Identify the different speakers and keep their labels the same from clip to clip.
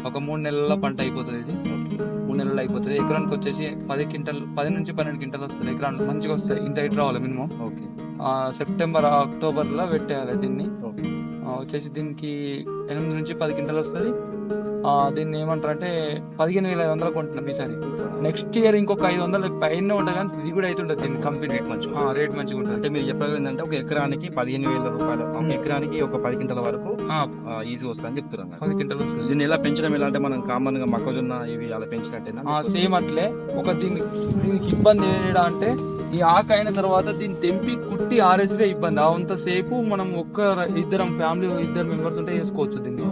Speaker 1: ఒక 3 నెలల పంట అయిపోతుంది. ఇది 3 నెలలు అయిపోతుంది. ఎకరానికి వచ్చేసి 10 నుంచి 12 క్వింటల్ వస్తుంది. ఎకరానికి మంచిగా వస్తాయి. ఇంత హైట్ రావాలి మినిమం. సెప్టెంబర్ అక్టోబర్లో పెట్టేయాలి దీన్ని. వచ్చేసి దీనికి 8 నుంచి 10 క్వింటల్ వస్తుంది. దీన్ని ఏమంటారు అంటే 15,500 కొంటున్నాం ఈసారి. నెక్స్ట్ ఇయర్ ఇంకొక 500 పైన ఉంటుంది, కానీ ఇది కూడా అవుతుంటుంది. దీన్ని కంపెనీ రేట్ మంచిగా ఉంటుంది.
Speaker 2: అంటే మీరు చెప్పేది ఏంటంటే ఒక ఎకరానికి 15,000 రూపాయలు, ఎకరానికి ఒక 10 క్వింటల్ వరకు ఈజీ వస్తుందని చెప్తున్నారు.
Speaker 1: 10 క్వింటల్ వస్తుంది.
Speaker 2: దీన్ని ఎలా పెంచడం ఎలా అంటే మనం కామన్ గా మొక్కజొన్న ఇవి అలా పెంచినట్టేనా?
Speaker 1: సేమ్ అట్లే. దీనికి ఇబ్బంది ఏడా అంటే ఈ ఆకు అయిన తర్వాత దీన్ని తెంపి కుట్టి ఆరేసితే ఇబ్బంది. అంతసేపు మనం ఇద్దరు మెంబర్స్ ఉంటే వేసుకోవచ్చు దీన్ని.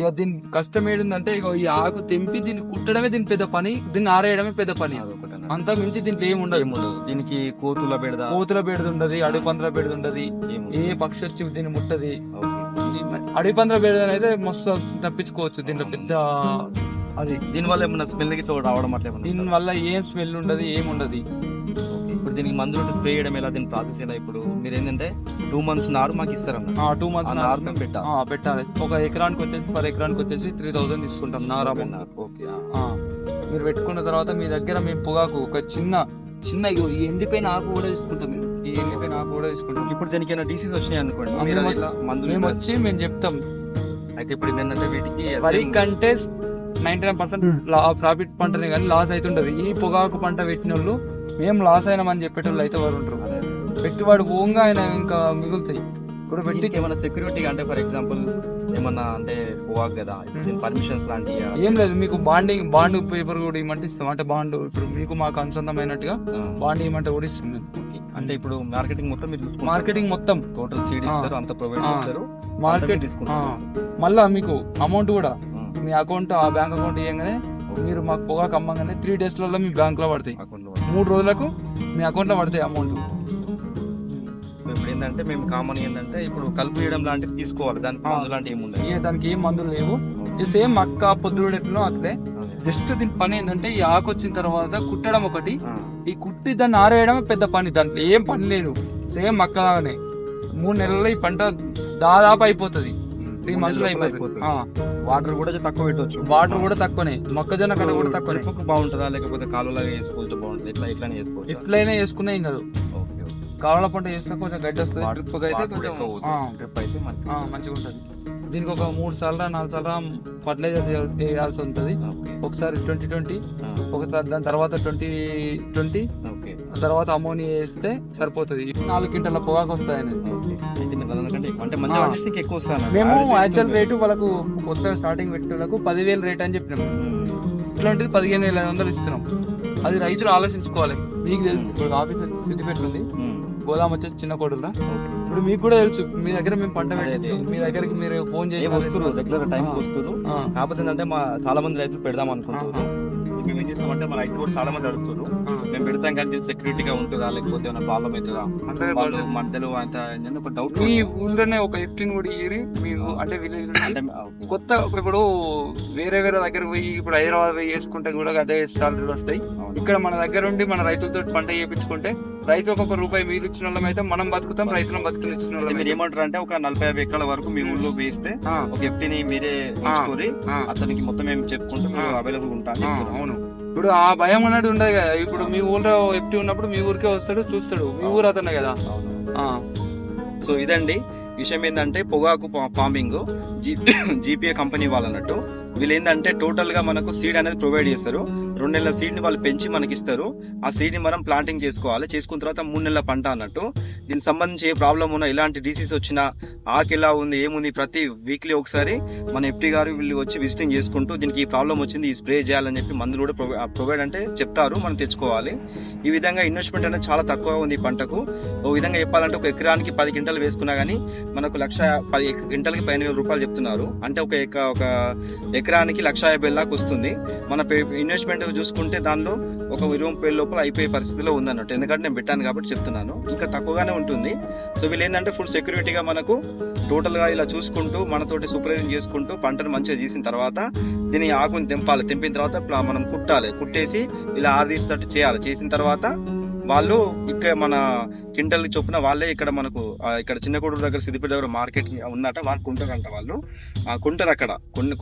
Speaker 1: ఇక దీని కష్టం ఏంటంటే ఇక ఈ ఆకు తెంపి దీన్ని కుట్టడమే దీని పెద్ద పని, దీన్ని ఆరేయడమే పెద్ద పని. అంతా మించి దీంట్లో ఏమి ఉండదు.
Speaker 2: దీనికి కోతుల బెడద
Speaker 1: ఉండదు, అడవి పందుల బెడద ఉండదు. ఏ పక్షి వచ్చి దీన్ని ముట్టది. అడవి పందుల బెడద అయితే మస్తు తప్పించుకోవచ్చు దీంట్లో. పెద్ద అది
Speaker 2: దీనివల్ల ఏమన్నా స్మెల్ గిట్లా రావడం అట్లా?
Speaker 1: దీనివల్ల ఏం స్మెల్ ఉండదు, ఏముండదు.
Speaker 2: ఇప్పుడు దీనికి మందులు స్ప్రే చేయడం ఎలా, దీని ప్రాసెస్ ఎలా? ఇప్పుడు మీరు ఏంటంటే 2 months నారు మాకు ఇస్తారన్న.
Speaker 1: 2 months నారు పెట్టాలి. ఒక ఎకరానికి వచ్చేసి 10 ఎకరానికి వచ్చేసి 3,000 తీసుకుంటాం నారు. మీరు పెట్టుకున్న తర్వాత మీ దగ్గర మేము పొగాకు ఒక చిన్న ఎండిపోయిన ఆకు కూడా తీసుకుంటాం. ఈ ఎండిపోయిన ఆకు కూడా తీసుకుంటాం.
Speaker 2: ఇప్పుడు దీనికి ఏమైనా డిసీజ్ వచ్చినాయి అనుకోండి,
Speaker 1: మేము వచ్చి మేము చెప్తాం.
Speaker 2: అయితే ఇప్పుడు ఏంటంటే వీటికి
Speaker 1: వరి కంటే 99% ప్రాఫిట్ పంటనే కానీ లాస్ అవుతుంటది. ఈ పొగాకు పంట పెట్టిన వాళ్ళు మేము లాస్ అయినామని చెప్పేటోళ్ళు అయితే వారు ఉంటారు. పెట్టుబడి పోగా ఆయన ఇంకా మిగులుతాయి.
Speaker 2: ఇప్పుడు పెట్టి ఏమైనా సెక్యూరిటీ అంటే ఫర్ ఎగ్జాంపుల్ ఏమన్నా అంటే పోవాకు కదా, పర్మిషన్స్ లాంటివి
Speaker 1: ఏం లేదు. మీకు బాండ్ పేపర్ కూడా ఇవ్వమంటే ఇస్తాం. అంటే బాండ్ ఇప్పుడు మీకు మాకు అనుసంధమైనట్టుగా బాండ్ ఇవ్వమంటే కూడా ఇస్తుంది.
Speaker 2: అంటే ఇప్పుడు మార్కెటింగ్ మొత్తం మీరు చూసుకుంటారు.
Speaker 1: మార్కెటింగ్ మొత్తం
Speaker 2: టోటల్ సీడ్ అంత ప్రొవైడ్ చేస్తారు.
Speaker 1: మార్కెట్ తీసుకుంటారు. మళ్ళా మీకు అమౌంట్ కూడా మీ అకౌంట్ బ్యాంక్ అకౌంట్ ఇవ్వగానే మీరు మాకు పొగాకు అమ్మగానే 3 days మీ బ్యాంక్ లో పడతాయి. 3 రోజులకు మీ అకౌంట్ లో పడతాయి అమౌంట్.
Speaker 2: ఇప్పుడు ఏంటంటే మేము కామన్ ఏంటంటే ఇప్పుడు కలుపు చేయడం లాంటివి తీసుకోవాలి. దానికి మందు లాంటివి ఏముండదు.
Speaker 1: దానికి ఏం మందులు లేవు. ఈ సేమ్ మక్క పొద్దుడు ఎట్లా అట్లే. జస్ట్ దీని పని ఏంటంటే ఈ ఆకు వచ్చిన తర్వాత కుట్టడం ఒకటి, ఈ కుట్టి దాన్ని ఆరేయడం పెద్ద పని. దాంట్లో ఏం పని లేదు. సేమ్ మక్క లాగానే 3 నెలల్లో ఈ పంట దాదాపు అయిపోతుంది. 3 months లో అయిపోతుంది.
Speaker 2: వాటర్ కూడా తక్కువ పెట్టవచ్చు.
Speaker 1: వాటర్ కూడా తక్కువనే. మొక్కజొన్న కడ కూడా తక్కువనే.
Speaker 2: బాగుంటుందా లేకపోతే కాలువలాగా వేసుకోవచ్చు? బాగుంటుంది. ఇట్లనే చేసుకోవచ్చు.
Speaker 1: ఎట్లయినా వేసుకునే ఏం కాదు. కాలువల పంట వేసినా కొంచెం గడ్డి వస్తుంది. డ్రిప్ అయితే కొంచెం మంచిగా ఉంటుంది. దీనికి ఒక 3 సార్లు 4 సార్లు ఫర్టిలైజర్ వేయాల్సి ఉంటుంది. ఒకసారి 2020, దాని తర్వాత 2020, తర్వాత అమోనియా వేస్తే సరిపోతుంది. 4 క్వింటాల పొగాకు వస్తాయని. మేము యాక్చువల్ రేటు వాళ్ళకు కొత్త స్టార్టింగ్ పెట్టేలకు 10,000 రేట్ అని చెప్పినాము. ఇట్లాంటిది 15,500 ఇస్తున్నాం. అది రైతులు ఆలోచించుకోవాలి. మీకు తెలుసు ఆఫీస్ వచ్చి సిద్దిపేట ఉంది, గోదాం వచ్చేసి చిన్న కోడూరులో. ఇప్పుడు మీకు కూడా తెలుసు, మీ దగ్గర మేము పంట పెట్టచ్చు. మీ దగ్గరికి మీరు ఫోన్ చేసి
Speaker 2: వస్తున్నారు, రెగ్యులర్ టైం వస్తున్నారు. కాకపోతే ఏంటంటే చాలా మంది రైతులు పెడదాం అనుకుంటున్నారు. మేము ఏం చేస్తామంటే మన రైతులు కూడా చాలా మంది అడుగుతున్నారు. మేము పెడతాం కానీ సెక్యూరిటీగా ఉంటుందా లేకపోతే ఏమైనా ప్రాబ్లం అవుతుందా మధ్యలో ఒక డౌట్.
Speaker 1: మీ ఊళ్ళోనే ఒక 15 కూడా ఇయ్యి మీకు. అంటే కొత్త ఇప్పుడు వేరే దగ్గర పోయి ఇప్పుడు హైదరాబాద్ పోయి వేసుకుంటే కూడా అదే సాలరీలు వస్తాయి. ఇక్కడ మన దగ్గర ఉండి మన రైతులతో పంట చేయించుకుంటే రైతులకు ₹1 మీరు ఇచ్చిన వాళ్ళం అయితే మనం బతుకుతాం, రైతులను బతుకునిచ్చిన వాళ్ళం.
Speaker 2: మీరు ఏమంటారు అంటే ఒక 40-50 ఎకరాల వరకు మీ ఊళ్ళో వేస్తే ఒక FTని మీరే తీసుకొని అతనికి మొత్తం ఏం చెప్పుకుంటూ అవైలబుల్ ఉంటాను.
Speaker 1: అవును. ఇప్పుడు ఆ భయం అన్నట్టు ఉండదు కదా. ఇప్పుడు మీ ఊళ్ళో FT ఉన్నప్పుడు మీ ఊరికే వస్తాడు, చూస్తాడు. మీ ఊరు అతనే కదా.
Speaker 2: సో ఇదండి విషయం. ఏంటంటే పొగాకు ఫార్మింగ్ GPA కంపెనీ వాళ్ళన్నట్టు వీళ్ళు ఏంటంటే టోటల్ గా మనకు సీడ్ అనేది ప్రొవైడ్ చేస్తారు. 2 నెలల సీడ్ ని వాళ్ళు పెంచి మనకి ఇస్తారు. ఆ సీడ్ ని మనం ప్లాంటింగ్ చేసుకోవాలి. చేసుకున్న తర్వాత 3 నెలల పంట అన్నట్టు. దీనికి సంబంధించి ఏ ప్రాబ్లం ఉన్నా, ఎలాంటి డిసీజ్ వచ్చినా, ఆకు ఎలా ఉంది ఏముంది ప్రతి వీక్లీ ఒకసారి మన FT గారు వీళ్ళు వచ్చి విజిటింగ్ చేసుకుంటూ దీనికి ఈ ప్రాబ్లం వచ్చింది, ఈ స్ప్రే చేయాలని చెప్పి మందులు కూడా ప్రొవైడ్ అంటే చెప్తారు, మనం తెచ్చుకోవాలి. ఈ విధంగా ఇన్వెస్ట్మెంట్ అనేది చాలా తక్కువ ఉంది ఈ పంటకు. ఓ విధంగా చెప్పాలంటే ఒక ఎకరానికి 10 క్వింటాలు వేసుకున్నా గానీ మనకు 10 క్వింటాలకి 15,000 రూపాయలు చెప్తున్నారు. అంటే ఒక ఎకరానికి 1,50,000 దాకా వస్తుంది. మన ఇన్వెస్ట్మెంట్ చూసుకుంటే దానిలో ఒక 20,000 లోపల అయిపోయే పరిస్థితిలో ఉందన్నట్టు. ఎందుకంటే నేను పెట్టాను కాబట్టి చెప్తున్నాను. ఇంకా తక్కువగానే ఉంటుంది. సో వీళ్ళు ఏంటంటే ఫుల్ సెక్యూరిటీగా మనకు టోటల్ గా ఇలా చూసుకుంటూ మనతోటి సూపర్వైజింగ్ చేసుకుంటూ పంటను మంచిగా తీసిన తర్వాత దీన్ని ఆకుని తెంపాలి. తెంపిన తర్వాత మనం కుట్టేసి ఇలా ఆరదీసేటట్టు చేయాలి. చేసిన తర్వాత వాళ్ళు ఇక్కడ మన క్వింటల్ చొప్పున వాళ్ళే ఇక్కడ మనకు ఇక్కడ చిన్న కోడూరు దగ్గర సిద్దిపేట దగ్గర మార్కెట్ ఉన్నట వాళ్ళు కొంటారంట. వాళ్ళు కొంటారు అక్కడ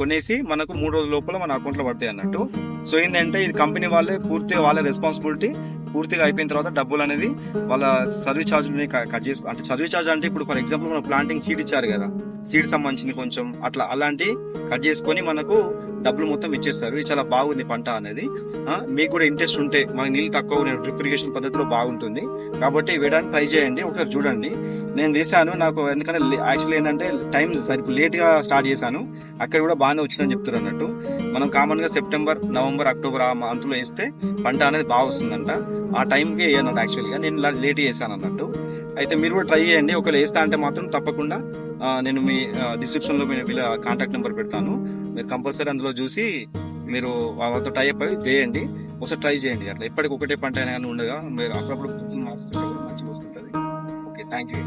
Speaker 2: కొనేసి మనకు 3 రోజుల లోపల మన అకౌంట్ లో పడతాయి అన్నట్టు. సో ఏంటంటే ఇది కంపెనీ వాళ్ళే పూర్తిగా వాళ్ళ రెస్పాన్సిబిలిటీ. పూర్తిగా అయిపోయిన తర్వాత డబ్బులు అనేది వాళ్ళ సర్వీస్ ఛార్జ్ని కట్ చేసుకో. అంటే సర్వీస్ ఛార్జ్ అంటే ఇప్పుడు ఫర్ ఎగ్జాంపుల్ మనం ప్లాంటింగ్ సీడ్ ఇచ్చారు కదా, సీడ్ సంబంధించింది కొంచెం అట్లా అలాంటి కట్ చేసుకొని మనకు డబ్బులు మొత్తం ఇచ్చేస్తారు. ఇది చాలా బాగుంది పంట అనేది. మీకు కూడా ఇంట్రెస్ట్ ఉంటే మనకి నీళ్ళు తక్కువ డ్రిప్ ఇరిగేషన్ పద్ధతిలో బాగుంటుంది కాబట్టి వేయడానికి ట్రై చేయండి, ఒకసారి చూడండి. నేను వేసాను, నాకు ఎందుకంటే యాక్చువల్లీ ఏంటంటే టైం సరిగ్గా లేట్గా స్టార్ట్ చేశాను, అక్కడ కూడా బాగానే వచ్చిందని చెప్తారు అన్నట్టు. మనం కామన్గా సెప్టెంబర్, నవంబర్, అక్టోబర్ ఆ మంత్లో వేస్తే పంట అనేది బాగా వస్తుందంట. ఆ టైంకి వేయనంట యాక్చువల్గా, నేను లేట్ చేశాను అన్నట్టు. అయితే మీరు కూడా ట్రై చేయండి. ఒకవేళ వేస్తా అంటే మాత్రం తప్పకుండా నేను మీ డిస్క్రిప్షన్లో వీళ్ళ కాంటాక్ట్ నెంబర్ పెడతాను. మీరు కంపల్సరీ అందులో చూసి మీరు వాళ్ళతో టైప్ అయ్యి వేయండి, ఒకసారి ట్రై చేయండి. అట్లా ఎప్పటికి ఒకటే పంట అయినా కానీ ఉండగా మీరు అప్పుడప్పుడు మార్చుతుంటే మంచిగా వస్తుంటుంది. Okay, thank you.